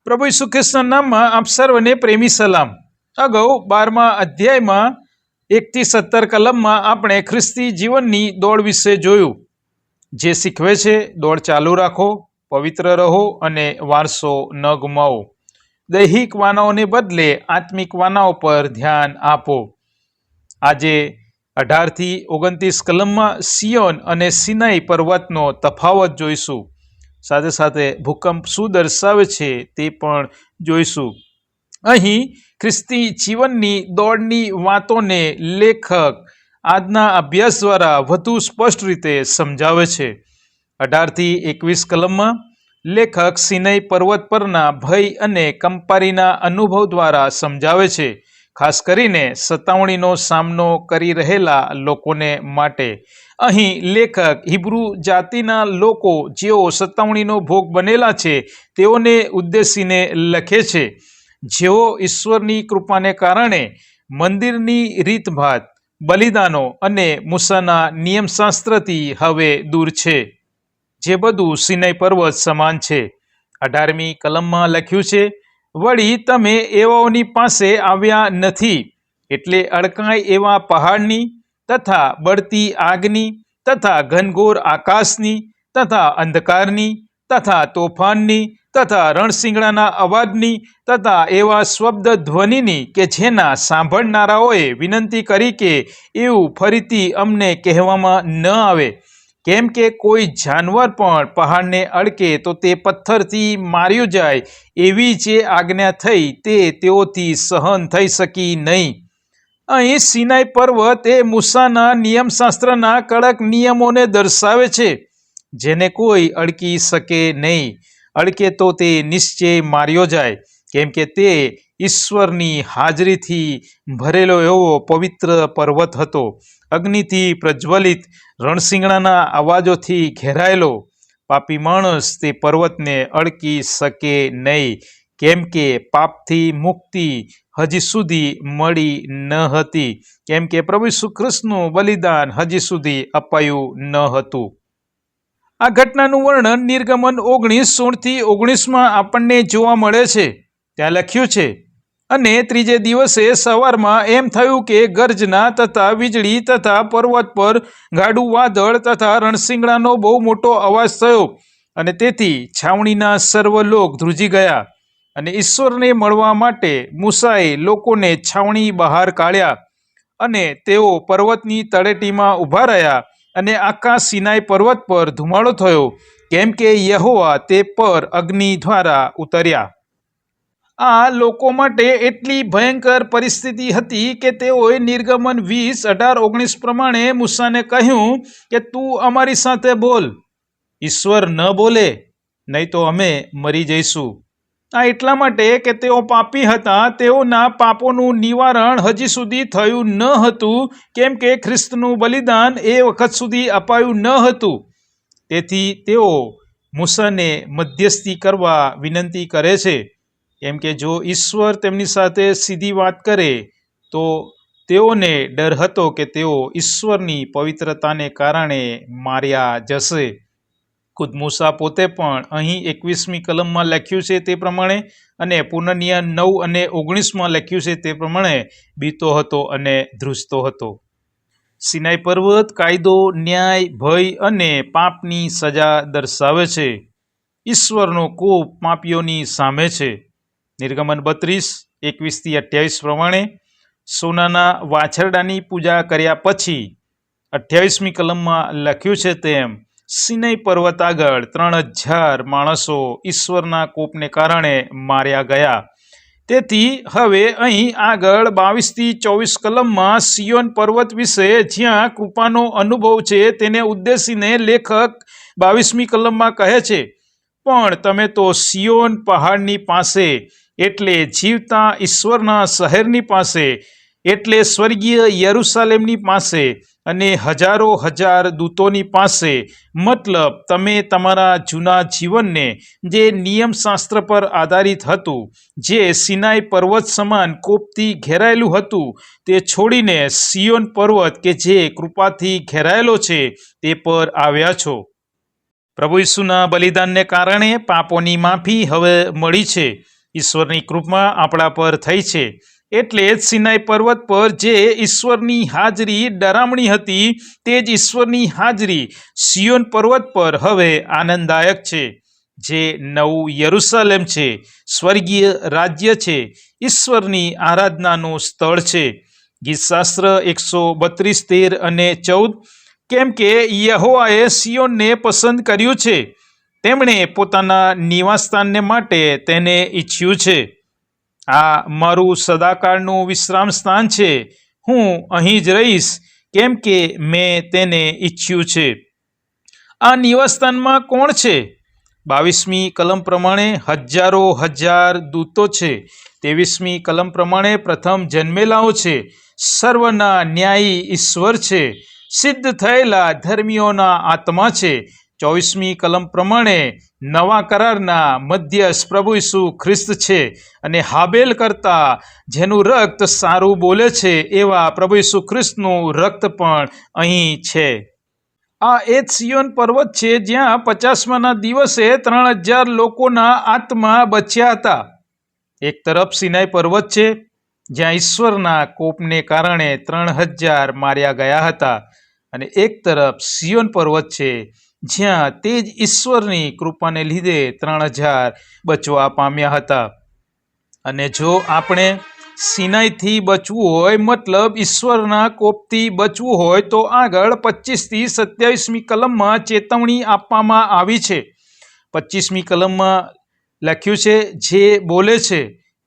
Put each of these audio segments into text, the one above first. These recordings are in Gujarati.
પ્રભુ ઈસુ ખ્રિસ્તના નામમાં આપ સર્વને પ્રેમી સલામ। અગાઉ 12મા અધ્યાયમાં 1 થી 17 કલમમાં આપણે ખ્રિસ્તી જીવનની દોડ વિશે જોયું, જે શીખવે છે દોડ ચાલુ રાખો, પવિત્ર રહો અને વારસો ન ગુમાવો। દૈહિક વાનાઓને બદલે આત્મિક વાનાઓ પર ધ્યાન આપો। આજે 18 થી 29 કલમમાં સિયોન અને સિનાઈ પર્વતનો તફાવત જોઈશું। સાથે સાથે ભૂકંપ શું દર્શાવે છે તે પણ જોઈશું। અહીં ખ્રિસ્તી જીવનની દોડની વાતોને લેખક આજના અભ્યાસ દ્વારા વધુ સ્પષ્ટ રીતે સમજાવે છે। 18 થી 21 કલમમાં લેખક સિનાઈ પર્વત પરના ભય અને કંપારીના અનુભવ દ્વારા સમજાવે છે, ખાસ કરીને સતાવણીનો સામનો કરી રહેલા લોકોને માટે। અહીં લેખક હિબ્રુ જાતિના લોકો જેઓ સતાવણીનો ભોગ બનેલા છે તેઓને ઉદ્દેશીને લખે છે, જેઓ ઈશ્વરની કૃપાને કારણે મંદિરની રીતભાત, બલિદાનો અને મૂસાના નિયમશાસ્ત્રથી હવે દૂર છે, જે બધું સિનાઈ પર્વત સમાન છે। 18મી કલમમાં લખ્યું છે, વળી તમે એવાઓની પાસે આવ્યા નથી, એટલે અડકાય એવા પહાડની તથા બળતી આગની તથા ઘનઘોર આકાશની તથા અંધકારની તથા તોફાનની તથા રણશિંગડાના અવાજની તથા એવા શબ્દ ધ્વનિની કે જેના સાંભળનારાઓએ વિનંતી કરી કે એવું ફરીથી અમને કહેવામાં ન આવે, કેમ કે કોઈ જાનવર પણ પહાડને અડકે તો તે પથ્થરથી માર્યું જાય, એવી જે આજ્ઞા થઈ તે તેઓથી સહન થઈ શકી નહીં। અહીં સિનાઈ પર્વત એ મૂસાના નિયમશાસ્ત્રના કડક નિયમોને દર્શાવે છે, જેને કોઈ અડકી શકે નહીં। અડકે તો તે નિશ્ચય માર્યો જાય, કેમ કે તે ઈશ્વરની હાજરીથી ભરેલો એવો પવિત્ર પર્વત હતો, અગ્નિથી પ્રજ્વલિત, રણશિંગડાના અવાજોથી ઘેરાયેલો। પાપી માણસ તે પર્વતને અડકી શકે નહીં, કેમ કે પાપથી મુક્તિ હજી સુધી મળી ન હતી, કેમ કે પ્રભુ ઈસુ ખ્રિસ્તનું બલિદાન હજી સુધી અપાયું ન હતું। આ ઘટનાનું વર્ણન નિર્ગમન 19:16-19 આપણને જોવા મળે છે। ત્યાં લખ્યું છે, અને ત્રીજે દિવસે સવારમાં એમ થયું કે ગર્જના તથા વીજળી તથા પર્વત પર ગાઢું વાદળ તથા રણશિંગડાનો બહુ મોટો અવાજ થયો, અને તેથી છાવણીના સર્વ લોક ધ્રુજી ગયા, અને ઈશ્વરને મળવા માટે મૂસાએ લોકોને છાવણી બહાર કાઢ્યા, અને તેઓ પર્વતની તળેટીમાં ઊભા રહ્યા, અને આખા સિનાઈ પર્વત પર ધુમાડો થયો, કેમ કે યહોવા તે પર અગ્નિ દ્વારા ઉતર્યા। આ લોકો માટે એટલી ભયંકર પરિસ્થિતિ હતી કે તેઓએ નિર્ગમન 20:18-19 પ્રમાણે મૂસાને કહ્યું કે તું અમારી સાથે બોલ, ઈશ્વર ન બોલે નહીં તો અમે મરી જઈશું। આ એટલા માટે કે તેઓ પાપી હતા, તેઓના પાપોનું નિવારણ હજી સુધી થયું ન હતું, કેમ કે ખ્રિસ્તનું બલિદાન એ વખત સુધી અપાયું ન હતું। તેથી તેઓ મૂસાને મધ્યસ્થી કરવા વિનંતી કરે છે, કેમ કે જો ઈશ્વર તેમની સાથે સીધી વાત કરે તો તેઓને ડર હતો કે તેઓ ઈશ્વરની પવિત્રતાને કારણે માર્યા જશે। ખુદ મૂસા પોતે પણ અહીં 21મી કલમમાં લખ્યું છે તે પ્રમાણે, અને પુનનિયમ 9 અને 19માં લખ્યું છે તે પ્રમાણે બીતો હતો અને ધ્રુજતો હતો। સિનાઈ પર્વત કાયદો, ન્યાય, ભય અને પાપની સજા દર્શાવે છે। ઈશ્વરનો કોપ પાપીઓની સામે છે। નિર્ગમન 32:21-28 પ્રમાણે સોનાના વાછરડાની પૂજા કર્યા પછી 28મી કલમમાં લખ્યું છે તેમ સિનાઈ પર્વત આગળ 3000 માણસો ઈશ્વરના કોપને કારણે માર્યા ગયા। તેથી હવે અહીં આગળ 22-24 કલમમાં સિયોન પર્વત વિશે જ્યાં કૃપાનો અનુભવ છે તેને ઉદ્દેશીને લેખક 22મી કલમમાં કહે છે, પણ તમે તો સિયોન પહાડની પાસે, એટલે જીવતા ઈશ્વરના શહેરની પાસે, એટલે સ્વર્ગીય યરુશલેમની પાસે અને હજારો હજાર દૂતોની પાસે, મતલબ તમે તમારા જૂના જીવનને જે નિયમશાસ્ત્ર પર આધારિત હતું, જે સિનાઈ પર્વત સમાન કોપથી ઘેરાયેલું હતું, તે છોડીને સિયોન પર્વત કે જે કૃપાથી ઘેરાયેલો છે તે પર આવ્યા છો। પ્રભુ ઈસુના બલિદાનને કારણે પાપોની માફી હવે મળી છે. ઈશ્વરની કૃપા આપણા પર થઈ છે. એટલે જ સિનાઈ પર્વત પર જે ઈશ્વરની હાજરી ડરામણી હતી, તે જ ઈશ્વરની હાજરી સિયોન પર્વત પર હવે આનંદદાયક છે. જે નવું યરુશલેમ છે, સ્વર્ગીય રાજ્ય છે, ઈશ્વરની આરાધનાનું સ્થળ છે. ગીતશાસ્ત્ર 132, 13 અને 14. કેમ કે યહોવાએ સિયોનને પસંદ કર્યું છે, તેમણે પોતાના નિવાસસ્થાનને માટે તેને ઈચ્છ્યું છે. આ મારું સદાકાળનું વિશ્રામ સ્થાન છે. હું અહીં જ રહીશ, કેમ કે મેં તેને ઈચ્છ્યું છે. આ નિવાસસ્થાનમાં કોણ છે? 22મી કલમ પ્રમાણે હજારો હજાર દૂતો છે. 23મી કલમ પ્રમાણે પ્રથમ જન્મેલાઓ છે. સર્વના ન્યાયી ઈશ્વર છે. સિદ્ધ થયેલા ધર્મીઓના આત્મા છે. 24મી કલમ પ્રમાણે નવા કરારના મધ્યસ્થ પ્રભુ ઈસુ ખ્રિસ્ત છે. અને હાબેલ કરતા જેનું રક્ત સારું બોલે છે, એવા પ્રભુ ઈસુ ખ્રિસ્તનું રક્ત પણ અહીં છે. આ એ જ સિયોન પર્વત છે જ્યાં 50માના દિવસે 3000 લોકોના આત્મા બચ્યા હતા. એક તરફ સિનાઈ પર્વત છે જ્યાં ઈશ્વરના કોપને કારણે 3000 માર્યા ગયા હતા, અને એક તરફ સિયોન પર્વત છે જ્યાં તે જ ઈશ્વરની કૃપાને લીધે 3000 બચવા પામ્યા હતા. અને જો આપણે સિનાઈથી બચવું હોય, મતલબ ઈશ્વરના કોપથી બચવું હોય, તો આગળ 25થી 27મી કલમમાં ચેતવણી આપવામાં આવી છે. 25મી કલમમાં લખ્યું છે, જે બોલે છે,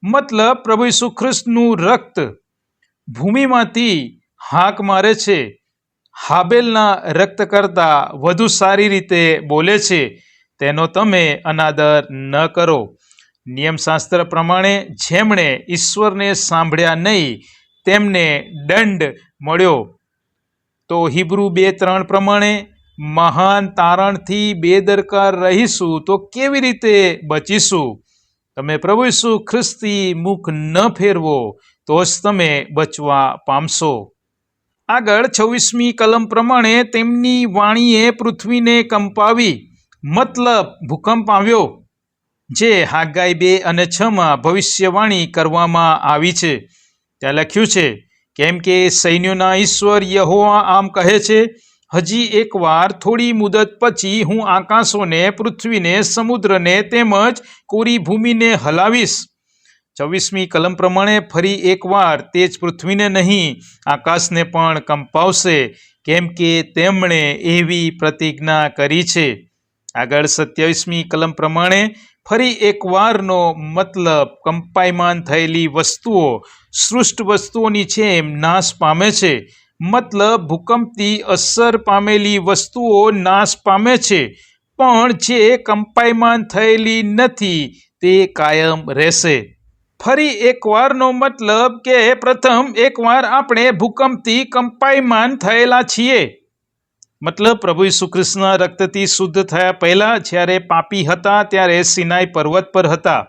મતલબ પ્રભુ ઈસુ ખ્રિસ્તનું રક્ત ભૂમિમાંથી હાંક મારે છે, હાબેલના રક્ત કરતાં વધુ સારી રીતે બોલે છે, તેનો તમે અનાદર ન કરો. નિયમશાસ્ત્ર પ્રમાણે જેમણે ઈશ્વરને સાંભળ્યા નહીં, તેમને દંડ મળ્યો. તો હિબ્રુ 2:3 પ્રમાણે મહાન તારણથી બેદરકાર રહીશું તો કેવી રીતે બચીશું? તમે પ્રભુ ઈસુ ખ્રિસ્તથી મુખ ન ફેરવો તો જ તમે બચવા પામશો. આગળ 26મી કલમ પ્રમાણે તેમની વાણીએ પૃથ્વીને કંપાવી, મતલબ ભૂકંપ આવ્યો, જે હાગાઈ 2 અને 6માં ભવિષ્યવાણી કરવામાં આવી છે. ત્યાં લખ્યું છે, કેમ કે સૈન્યોના ઈશ્વર યહોવા આમ કહે છે, હજી એકવાર થોડી મુદત પછી હું આકાશોને, પૃથ્વીને, સમુદ્રને તેમજ કોરી ભૂમિને હલાવીશ. 26મી કલમ પ્રમાણે ફરી એકવાર તે જ પૃથ્વીને નહીં, આકાશને પણ કંપાવશે, કેમ કે તેમણે એવી પ્રતિજ્ઞા કરી છે. આગળ 27મી કલમ પ્રમાણે ફરી એકવારનો મતલબ કંપાયમાન થયેલી વસ્તુઓ સૃષ્ટ વસ્તુઓની જેમ નાશ પામે છે. મતલબ ભૂકંપથી અસર પામેલી વસ્તુઓ નાશ પામે છે, પણ જે કંપાયમાન થયેલી નથી તે કાયમ રહેશે. ફરી એકવારનો મતલબ કે પ્રથમ એકવાર આપણે ભૂકંપથી કંપાયમાન થયેલા છીએ. મતલબ પ્રભુ ઈસુ ખ્રિસ્તના રક્તથી શુદ્ધ થયા પહેલા જ્યારે પાપી હતા, ત્યારે સિનાઈ પર્વત પર હતા,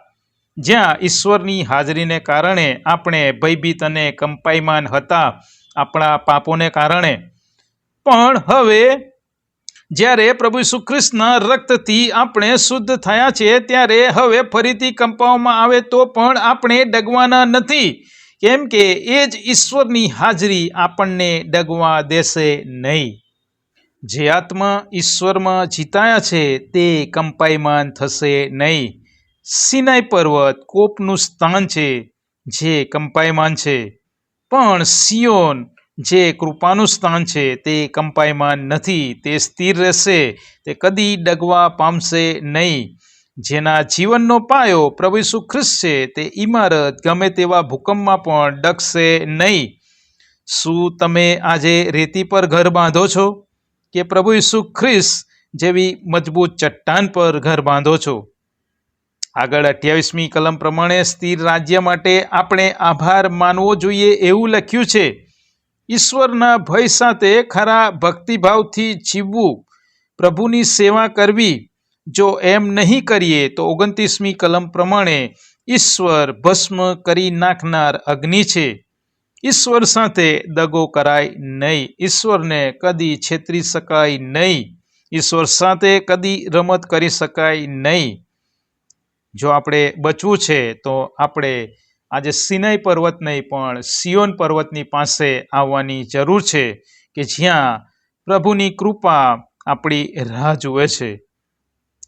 જ્યાં ઈશ્વરની હાજરીને કારણે આપણે ભયભીત અને કંપાયમાન હતા આપણા પાપોને કારણે. પણ હવે જ્યારે પ્રભુ ઈસુ ખ્રિસ્તના રક્તથી આપણે શુદ્ધ થયા છે, ત્યારે હવે ફરીથી કંપાવવામાં આવે તો પણ આપણે ડગવાના નથી, કેમ કે એ જ ઈશ્વરની હાજરી આપણને ડગવા દેશે નહીં. જે આત્મા ઈશ્વરમાં જીતાયા છે તે કંપાયમાન થશે નહીં. સિનાઈ પર્વત કોપનું સ્થાન છે જે કંપાયમાન છે, પણ સિયોન જે કૃપાનું સ્થાન છે તે કંપાયમાન નથી, તે સ્થિર રહેશે, તે કદી ડગવા પામશે નહીં. જેના જીવનનો પાયો પ્રભુ ઈસુ ખ્રિસ્ત છે, તે ઇમારત ગમે તેવા ભૂકંપમાં પણ ડગશે નહીં. શું તમે આજે રેતી પર ઘર બાંધો છો, કે પ્રભુ ઈસુ ખ્રિસ્ત જેવી મજબૂત ચટ્ટાન પર ઘર બાંધો છો? આગળ 28મી કલમ પ્રમાણે સ્થિર રાજ્ય માટે આપણે આભાર માનવો જોઈએ એવું લખ્યું છે. ઈશ્વરના ભય સાથે ખરા ભક્તિભાવથી જીવવું, પ્રભુની સેવા કરવી. જો એમ નહીં કરીએ તો 29મી કલમ પ્રમાણે ઈશ્વર ભસ્મ કરી નાખનાર અગ્નિ છે. ઈશ્વર સાથે દગો કરાય નહીં, ઈશ્વરને કદી છેતરી શકાય નહીં. ઈશ્વર સાથે કદી રમત કરી શકાય નહીં. જો આપણે બચવું છે તો આપણે આજે સિનાઈ પર્વત નહીં પણ સિયોન પર્વતની પાસે આવવાની જરૂર છે કે જ્યાં પ્રભુની કૃપા આપણી રાહ જુએ છે.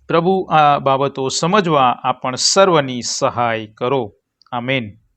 પ્રભુ આ બાબતો સમજવા આપણ સર્વની સહાય કરો. આમેન.